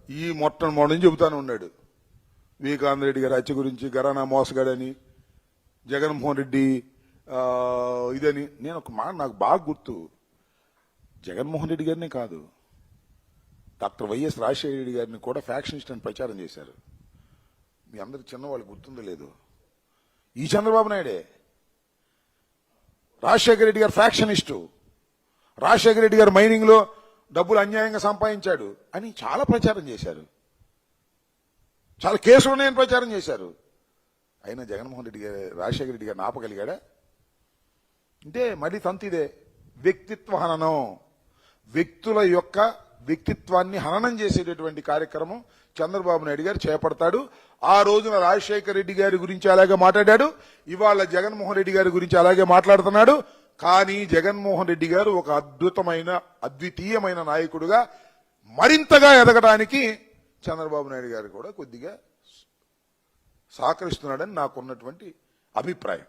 ఈ మొట్టమొదటి చెబుతాను ఉన్నాడు వివేకానంద రెడ్డి గారి హత్య గురించి, గరానా మోసగాడని, జగన్మోహన్ రెడ్డి ఇదని. నేను ఒక మాట నాకు బాగా గుర్తు, జగన్మోహన్ రెడ్డి గారినే కాదు, డాక్టర్ వైఎస్ రాజశేఖర రెడ్డి గారిని కూడా ఫ్యాక్షనిస్ట్ అని ప్రచారం చేశారు. మీ అందరు చిన్నవాళ్ళు గుర్తుందో లేదు, ఈ చంద్రబాబు నాయుడే రాజశేఖర రెడ్డి గారు ఫ్యాక్షనిస్టు, రాజశేఖర రెడ్డి గారు మైనింగ్ లో డబ్బులు అన్యాయంగా సంపాదించాడు అని చాలా ప్రచారం చేశారు, చాలా కేసులు ఉన్నాయని ప్రచారం చేశారు. అయినా జగన్మోహన్ రెడ్డి గారు రాజశేఖర రెడ్డి గారిని ఆపగలిగాడా? అంటే మళ్ళీ తంతిదే, వ్యక్తిత్వ హననం, వ్యక్తుల యొక్క వ్యక్తిత్వాన్ని హననం చేసేటటువంటి కార్యక్రమం చంద్రబాబు నాయుడు గారు చేపడతాడు. ఆ రోజున రాజశేఖర రెడ్డి గారి గురించి అలాగే మాట్లాడాడు, ఇవాళ జగన్మోహన్ రెడ్డి గారి గురించి అలాగే మాట్లాడుతున్నాడు. కానీ జగన్మోహన్ రెడ్డి గారు ఒక అద్వితీయమైన నాయకుడుగా మరింతగా ఎదగడానికి చంద్రబాబు నాయుడు గారు కూడా కొద్దిగా సహకరిస్తున్నాడని నాకున్నటువంటి అభిప్రాయం.